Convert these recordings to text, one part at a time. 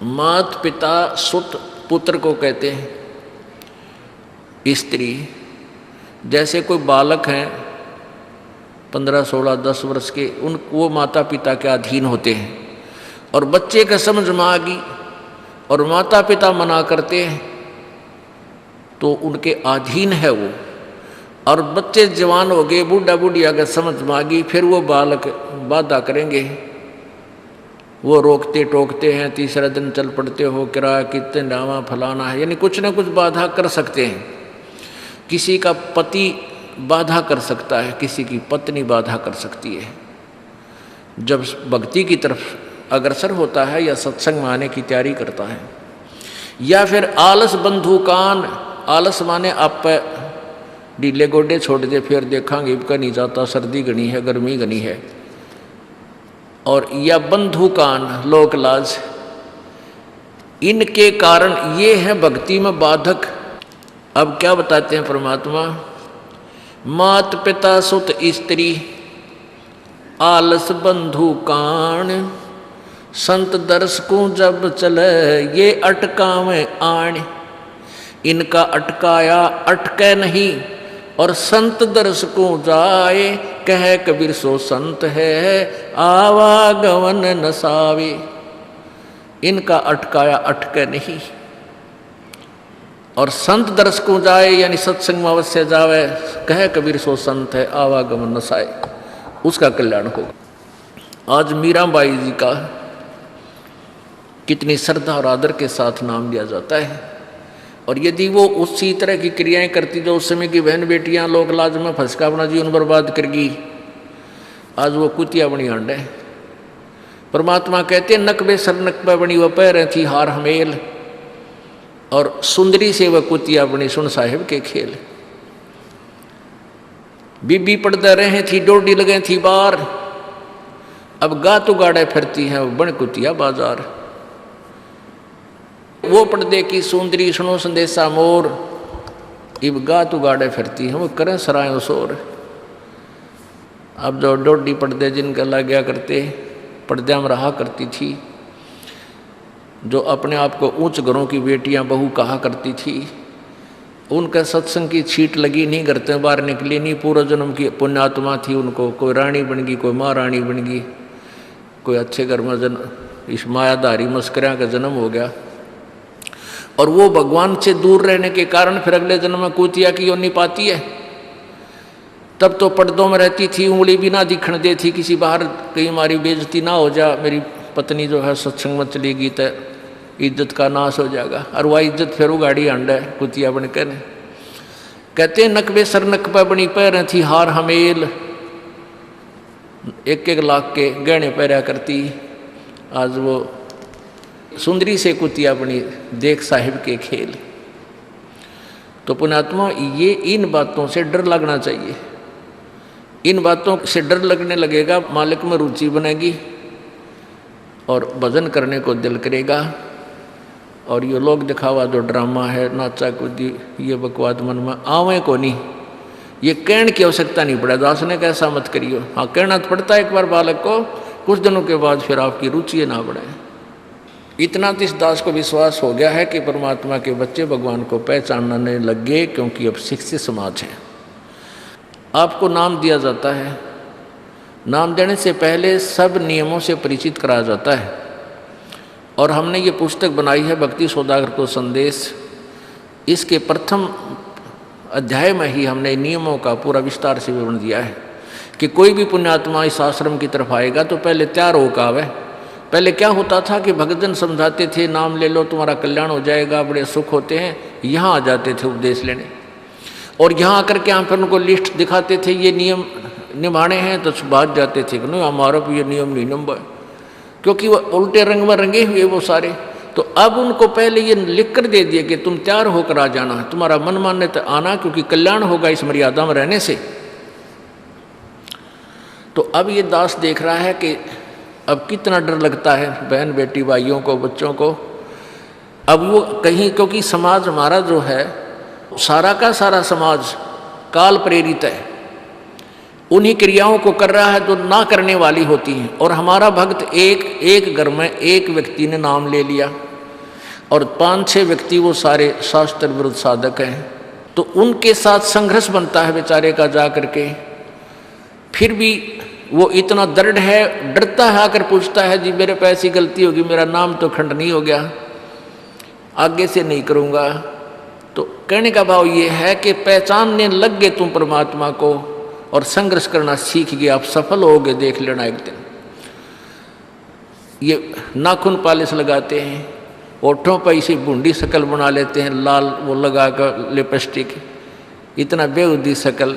मात पिता सुत पुत्र को कहते हैं। स्त्री, जैसे कोई बालक हैं 15, 16, 10 वर्ष के, वो माता पिता के अधीन होते हैं। और बच्चे का समझ में आ गई और माता पिता मना करते हैं तो उनके अधीन है वो। और बच्चे जवान हो गए, बूढ़ा बुढ़िया का समझ में आ गई, फिर वो बालक बाधा करेंगे, वो रोकते टोकते हैं, तीसरा दिन चल पड़ते हो, किराया कितने डावा फलाना है, यानी कुछ ना कुछ बाधा कर सकते हैं। किसी का पति बाधा कर सकता है, किसी की पत्नी बाधा कर सकती है। जब भक्ति की तरफ अग्रसर होता है या सत्संग में आने की तैयारी करता है, या फिर आलस बंधुकान, आलस माने आप ढीले गोडे छोड़ दे, फिर देखांगे इबका नहीं जाता, सर्दी घनी है, गर्मी घनी है, और या बंधुकान लोक लाज, इनके कारण ये है भक्ति में बाधक। अब क्या बताते हैं परमात्मा, मात पिता सुत स्त्री आलस बंधुकान, संत दर्श को जब चले ये अटकावे आण, इनका अटकाया अटके नहीं, और संत दर्श को जाए, कह कबीर सो संत है आवागमन नसावे। इनका अटकाया अटके नहीं, और संत दर्श को जाए यानी सत्संग में अवश्य जावे, कह कबीर सो संत है आवागमन नसाए, उसका कल्याण होगा। आज मीराबाई जी का कितनी श्रद्धा और आदर के साथ नाम लिया जाता है, और यदि वो उसी तरह की क्रियाएं करती जो उस समय की बहन बेटियां लोक लाज में फंसका अपना जीवन बर्बाद करगी, आज वो कुतिया बनी आंड है। परमात्मा कहते नकबे सर नकबे बनी वह पैर थी हार हमेल, और सुंदरी से वह कुतिया बनी सुन साहिब के खेल। बीबी पड़दे रहे थी डोडी लगे थी बार, अब गा तो गाड़े फिरती हैं बन कुतिया बाजार। वो पर्दे की सुंदरी सुनो संदेशा मोर, इब गा तो गाड़े फिरती हैं वो करें सराय शोर। अब जो डोडी पर्दे जिनका लग गया करते, पर्दे में रहा करती थी, जो अपने आप को ऊंच घरों की बेटियां बहू कहा करती थी, उनका सत्संग की छीट लगी नहीं, करते बाहर निकली नहीं, पूर्व जन्म की पुण्यात्मा थी, उनको कोई रानी बन गई, कोई महारानी बन गई, कोई अच्छे घर में जन्म, इस मायाधारी मस्करिया का जन्म हो गया। और वो भगवान से दूर रहने के कारण फिर अगले जन्म में कुतिया की योनि पाती है। तब तो पर्दों में रहती थी, उंगली भी ना दिखने देती, किसी बाहर कहीं हमारी बेइज्जती ना हो जा, मेरी पत्नी जो है सत्संग में चलेगी तो इज्जत का नाश हो जाएगा, और वह इज्जत फिर उगाड़ी अंड है कुतिया बन कर। कहते नकबे सर नकबे बनी पैर थी हार हमेल, 1-1 लाख के गहने पहरा करती, आज वो सुंदरी से कुतिया बनी देख साहिब के खेल। तो पुण्यात्मा ये इन बातों से डर लगना चाहिए, इन बातों से डर लगने लगेगा, मालिक में रुचि बनेगी और भजन करने को दिल करेगा। और ये लोग दिखावा जो ड्रामा है, नाचा कूदी, ये बकवाद मन में आवे को नहीं, ये कहने की आवश्यकता नहीं पड़े। दास ने कैसा मत करियो, हाँ कहना तो पड़ता है एक बार बालक को, कुछ दिनों के बाद फिर आपकी रुचि ना बढ़े। इतना तो इस दास को विश्वास हो गया है कि परमात्मा के बच्चे भगवान को पहचानने लग गए, क्योंकि अब शिक्षित समाज है। आपको नाम दिया जाता है, नाम देने से पहले सब नियमों से परिचित कराया जाता है। और हमने ये पुस्तक बनाई है भक्ति सौदागर को संदेश, इसके प्रथम अध्याय में ही हमने नियमों का पूरा विस्तार से विवरण दिया है कि कोई भी पुण्यात्मा इस आश्रम की तरफ आएगा तो पहले तैयार होकर आवे। पहले क्या होता था कि भक्तजन समझाते थे नाम ले लो तुम्हारा कल्याण हो जाएगा, बड़े सुख होते हैं, यहाँ आ जाते थे उपदेश लेने, और यहाँ आकर के हम फिर उनको लिस्ट दिखाते थे ये नियम निभाने हैं, तो भाग जाते थे कि नहीं हमारा भी ये नियम नहीं नंबर, क्योंकि वो उल्टे रंग में रंगे हुए वो सारे। तो अब उनको पहले ये लिख कर दे दिया कि तुम तैयार होकर आ जाना, तुम्हारा मन मानने तो आना, क्योंकि कल्याण होगा इस मर्यादा में रहने से। तो अब ये दास देख रहा है कि अब कितना डर लगता है बहन बेटी भाइयों को, बच्चों को। अब वो कहीं, क्योंकि समाज हमारा जो है सारा का सारा समाज काल प्रेरित है, उन्हीं क्रियाओं को कर रहा है जो ना करने वाली होती हैं। और हमारा भक्त एक घर में एक व्यक्ति ने नाम ले लिया और 5-6 व्यक्ति वो सारे शास्त्र विरुद्ध साधक हैं, तो उनके साथ संघर्ष बनता है बेचारे का जा करके। फिर भी वो इतना दृढ़ है, डरता है, आकर पूछता है जी मेरे पे ऐसी गलती होगी, मेरा नाम तो खंडनी हो गया, आगे से नहीं करूँगा। तो कहने का भाव ये है कि पहचानने लग गए तुम परमात्मा को और संघर्ष करना सीख गए, आप सफल होगे, देख लेना एक दिन। ये नाखून पालिश लगाते हैं, ओठों पर इसी बूंदी शक्ल बना लेते हैं, लाल वो लगा कर लिपस्टिक, इतना बेहुदी शक्ल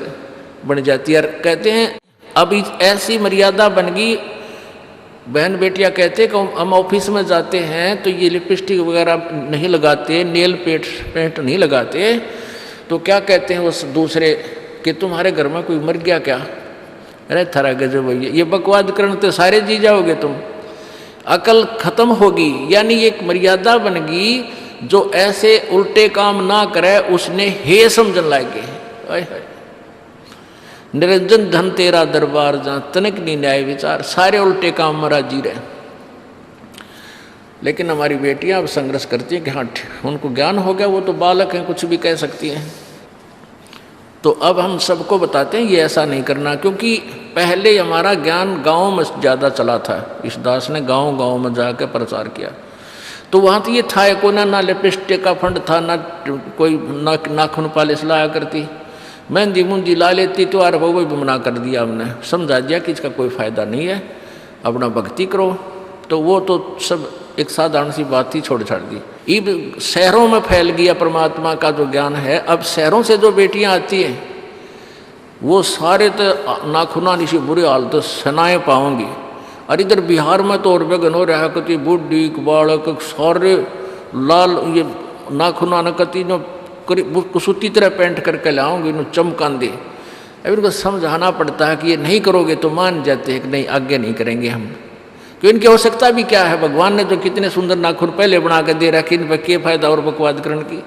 बन जाती है। कहते हैं अब ऐसी मर्यादा बन गई, बहन बेटियां कहते हैं कि हम ऑफिस में जाते हैं तो ये लिपस्टिक वगैरह नहीं लगाते, नेल पेंट नहीं लगाते, तो क्या कहते हैं उस दूसरे कि तुम्हारे घर में कोई मर गया क्या? अरे थारा गजब भैया, ये बकवाद करने तो सारे जी जाओगे तुम, अकल खत्म होगी। यानी एक मर्यादा बन गई, जो ऐसे उल्टे काम ना करे उसने हे समझन लागे। निरंजन धन तेरा दरबार जहाँ तनिक नहीं न्याय विचार, सारे उल्टे काम में राजी रहे। लेकिन हमारी बेटियां अब संघर्ष करती हैं कि हाँ उनको ज्ञान हो गया, वो तो बालक हैं, कुछ भी कह सकती हैं। तो अब हम सबको बताते हैं ये ऐसा नहीं करना, क्योंकि पहले हमारा ज्ञान गाँव में ज़्यादा चला था। इस दास ने गाँव में जाकर प्रचार किया, तो वहाँ तो ये था को ना लिपस्टिक का फंड था, ना कोई नाखून पालिश लाया करती, मेहंदी मुंदी ला लेती, तो यार वो भी मना कर दिया हमने, समझा दिया कि इसका कोई फ़ायदा नहीं है, अपना भक्ति करो। तो वो तो सब एक साधारण सी बात ही छोड़ छाड़ दी। अब शहरों में फैल गया परमात्मा का जो ज्ञान है। अब शहरों से जो बेटियां आती हैं वो सारे तो नाखुना निशी बुरी हालत सनाए पाओगी। और इधर बिहार में तो और बेगन हो रहा कति बुढ़ी बालक सारे लाल ये नाखुना न कति जो कुसूती तरह पेंट करके लाओगे, नो चमकान दे। अब इनको समझाना पड़ता है कि ये नहीं करोगे तो मान जाते हैं कि नहीं आगे नहीं करेंगे हम, क्योंकि इनकी आवश्यकता भी क्या है। भगवान ने जो कितने सुंदर नाखून पहले बना के दे रखे, इन पर क्या फायदा और बकवाद करने की।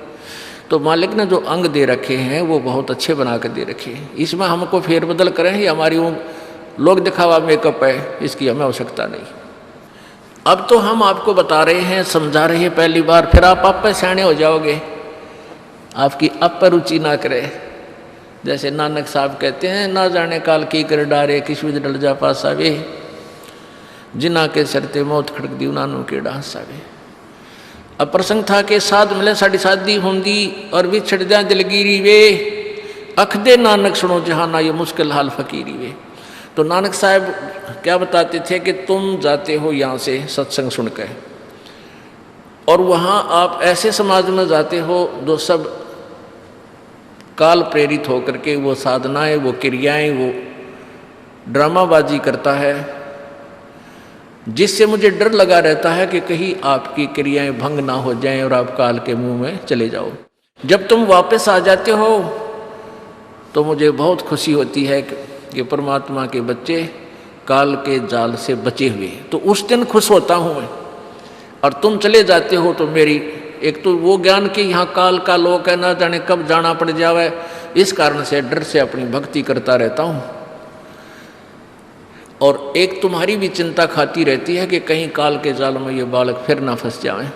तो मालिक ने जो अंग दे रखे हैं वो बहुत अच्छे बना के दे रखे हैं, इसमें हमको फेरबदल करें, ये हमारी वो लोग दिखावा मेकअप है, इसकी हमें आवश्यकता नहीं। अब तो हम आपको बता रहे हैं, समझा रहे हैं पहली बार, फिर आप पे सियाने हो जाओगे, आपकी अब पर रुचि ना करे। जैसे नानक साहब कहते हैं, ना जाने काल की कर डारे किस विध डल जा पासावे, जिना के सरते मौत खड़क दी नानू के डांसावे। अब प्रसंग था कि साध मिले साड़ी शादी होंगी और भी छड़ जा दिलगिरी वे, अख दे नानक सुनो जहाना ये मुश्किल हाल फकीरी वे। तो नानक साहब क्या बताते थे कि तुम जाते हो यहाँ से सत्संग सुनकर, और वहाँ आप ऐसे समाज में जाते हो जो सब काल प्रेरित होकर के वो साधनाएं, वो क्रियाएं, वो ड्रामाबाजी करता है, जिससे मुझे डर लगा रहता है कि कहीं आपकी क्रियाएं भंग ना हो जाएं और आप काल के मुंह में चले जाओ। जब तुम वापस आ जाते हो तो मुझे बहुत खुशी होती है कि परमात्मा के बच्चे काल के जाल से बचे हुए, तो उस दिन खुश होता हूँ मैं। और तुम चले जाते हो तो मेरी एक तो वो ज्ञान कि यहाँ काल का लोक है, ना जाने कब जाना पड़ जावे, इस कारण से डर से अपनी भक्ति करता रहता हूँ। और एक तुम्हारी भी चिंता खाती रहती है कि कहीं काल के जाल में ये बालक फिर ना फंस जाए।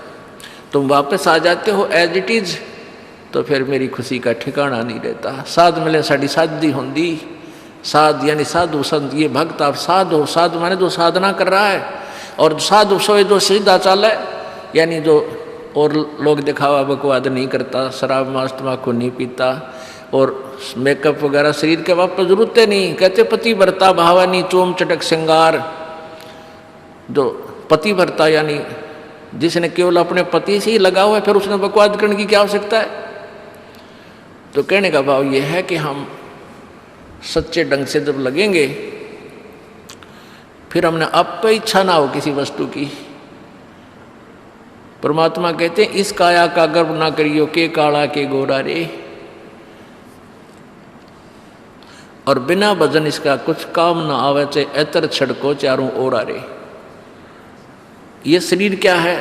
तुम वापस आ जाते हो एज इट इज, तो फिर मेरी खुशी का ठिकाना नहीं रहता। साध मिले साड़ी शादी होंगी, साध यानी साधु संत, ये भक्त आप साध हो, साध माने जो साधना कर रहा है, और साधु सोए जो सीधा चाल है, यानी जो और लोग दिखावा बकवाद नहीं करता, शराब मांस तम्बाकू नहीं पीता, और मेकअप वगैरह शरीर के वापस जरूरत नहीं। कहते पति भरता भावानी चोम चटक श्रृंगार, जो पति भरता यानी जिसने केवल अपने पति से ही लगा हुआ है, फिर उसने बकवाद करने की क्या आवश्यकता है। तो कहने का भाव यह है कि हम सच्चे ढंग से जब लगेंगे, फिर हमने अब पे इच्छा ना हो किसी वस्तु की। परमात्मा कहते हैं इस काया का गर्व ना करियो के काला के गोरा रे, और बिना भजन इसका कुछ काम ना आवे, चाहे एतर छड़को चारों ओरा रे। ये शरीर क्या है,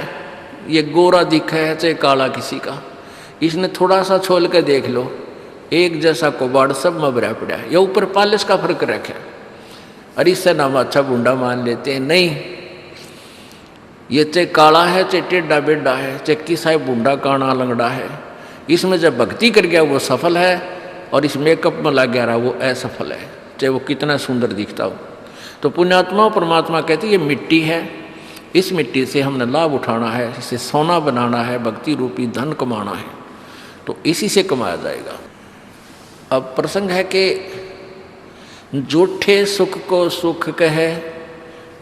ये गोरा दिखा है चाहे काला किसी का, इसने थोड़ा सा छोल के देख लो, एक जैसा कबाड़ सब में भरा पड़ा है, या ऊपर पालिश का फर्क रखे। अरे इससे नाम अच्छा बूंदा मान लेते हैं, नहीं, ये चाहे काला है चाहे टेढ़ा बेढ़ा है, चाहे किसा बूंदा काना लंगड़ा है, इसमें जब भक्ति कर गया वो सफल है, और इस मेकअप में लग गया रहा वो असफल है, चाहे वो कितना सुंदर दिखता हो। तो पुण्यात्मा परमात्मा कहते ये मिट्टी है, इस मिट्टी से हमने लाभ उठाना है, इसे सोना बनाना है, भक्ति रूपी धन कमाना है, तो इसी से कमाया जाएगा। अब प्रसंग है कि झूठे सुख को सुख कहे,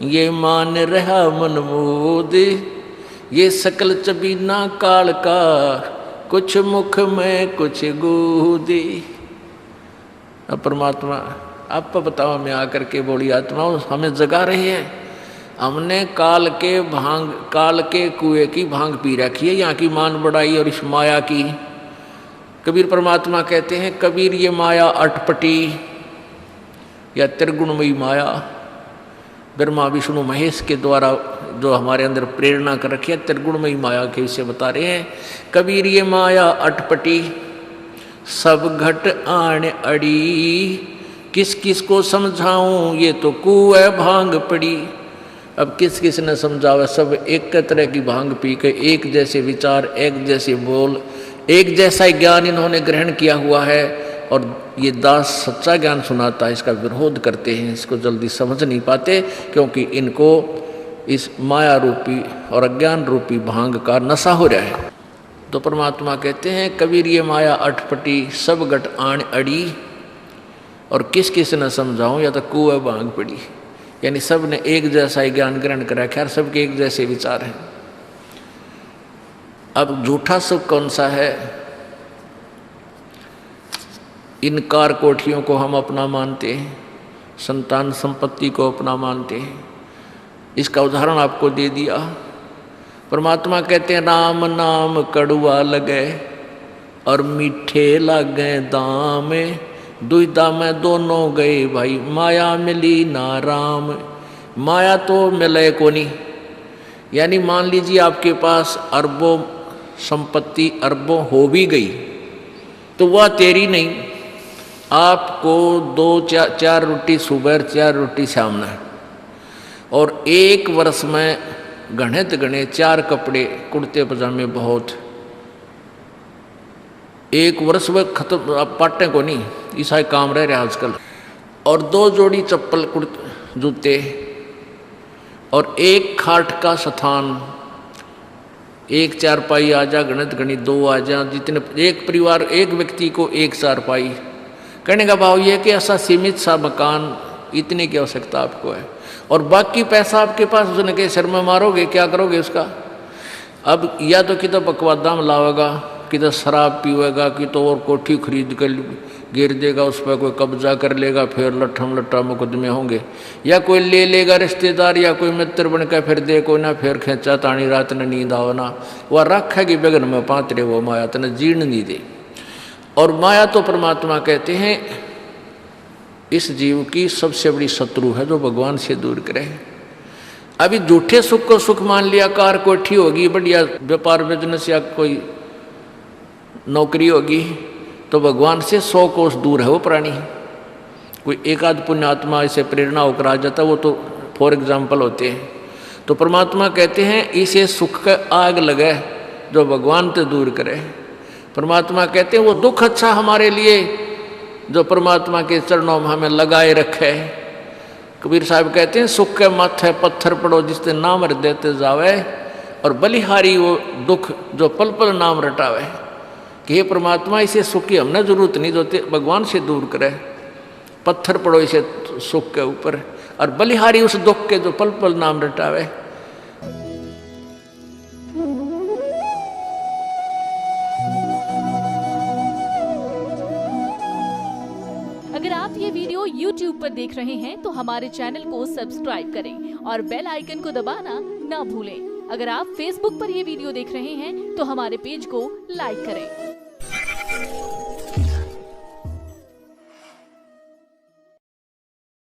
ये मान रहा मन मोद, ये सकल चबीना काल का, कुछ मुख में कुछ गोदी। अब परमात्मा आप बताओ, मैं आकर के बोली आत्माओं हमें जगा रही है, हमने काल के कुएं की भांग पी रखी है, यहाँ की मान बढ़ाई और इस माया की। कबीर परमात्मा कहते हैं, कबीर ये माया अटपटी या त्रिगुणमयी माया, ब्रह्मा विष्णु महेश के द्वारा जो हमारे अंदर प्रेरणा कर रखी है, त्रिगुणमयी माया के विषय बता रहे हैं। कबीर ये माया अटपटी, सब घट आण अड़ी, किस किस को समझाऊं ये तो कुएं भांग पड़ी। अब किस किस ने समझावा, सब एक तरह की भांग पी के एक जैसे विचार, एक जैसे बोल, एक जैसा ज्ञान इन्होंने ग्रहण किया हुआ है, और ये दास सच्चा ज्ञान सुनाता है, इसका विरोध करते हैं, इसको जल्दी समझ नहीं पाते, क्योंकि इनको इस माया रूपी और अज्ञान रूपी भांग का नशा हो रहा है। तो परमात्मा कहते हैं, कबीर ये माया अटपटी, सब घट आण अड़ी, और किस किस न समझाऊं या तो कुएं भांग पड़ी, यानी सब ने एक जैसा ही ज्ञान ग्रहण कर रखा है, सबके एक जैसे विचार हैं। अब झूठा सुख कौन सा है? इन कार कोठियों को हम अपना मानते हैं, संतान संपत्ति को अपना मानते हैं। इसका उदाहरण आपको दे दिया। परमात्मा कहते हैं, राम नाम कड़ुआ लगे और मीठे लागे दाम, दुविधा में दोनों गए भाई, माया मिली ना राम। माया तो मिले को नहीं, यानी मान लीजिए आपके पास अरबों संपत्ति अरबों हो भी गई, तो वह तेरी नहीं। आपको 2-4 रोटी सुबह 4 रोटी शाम में, और एक वर्ष में गणे 4 कपड़े कुर्ते पजामे बहुत, एक वर्ष में खत्म। आप पाटे को नहीं, ऐसा ही काम रह रहा आजकल। और 2 जोड़ी चप्पल कुर्ते जूते, और एक खाट का स्थान, एक चारपाई आ जा, गणित 2 आ जा, जितने एक परिवार एक व्यक्ति को एक चारपाई। कहने का भाव ये कि ऐसा सीमित सा मकान, इतने की आवश्यकता आपको है, और बाकी पैसा आपके पास उसने के सिर में मारोगे, क्या करोगे उसका? अब या तो कि तो बकवादा में लावेगा, कि तो शराब पीवेगा, कि तो और कोठी खरीद कर गिर देगा, उस पर कोई कब्जा कर लेगा, फिर लट्ठा मुकदमे होंगे, या कोई ले लेगा रिश्तेदार या कोई मित्र बन कर फिर दे को ना, फिर खेचा तानी रात न नींद आओ ना, वह रखेगी बेगन में पात्रे, वो माया तने जीर्ण नहीं दे। और माया तो परमात्मा कहते हैं इस जीव की सबसे बड़ी शत्रु है, जो भगवान से दूर करे। अभी झूठे सुख को सुख मान लिया, कार कोठी होगी, बढ़िया व्यापार बिजनेस या कोई नौकरी होगी, तो भगवान से 100 कोस दूर है वो प्राणी। कोई एक आध पुण्यात्मा इसे प्रेरणा होकर आ जाता, वो तो फॉर एग्जाम्पल होते हैं। तो परमात्मा कहते हैं इसे सुख का आग लगे जो भगवान से दूर करे। परमात्मा कहते हैं वो दुख अच्छा हमारे लिए जो परमात्मा के चरणों में हमें लगाए रखे। कबीर साहब कहते हैं सुख के माथे पत्थर पड़ो जिससे नाम रट देते जावे, और बलिहारी वो दुख जो पल पल नाम रटावे। कि हे परमात्मा इसे सुख की हमने जरूरत नहीं, जो भगवान से दूर करे। पत्थर पड़ो इसे सुख के ऊपर, और बलिहारी उस दुख के जो पल पल नाम रटावे। अगर आप ये वीडियो YouTube पर देख रहे हैं तो हमारे चैनल को सब्सक्राइब करें और बेल आइकन को दबाना ना भूलें। अगर आप Facebook पर ये वीडियो देख रहे हैं तो हमारे पेज को लाइक करें।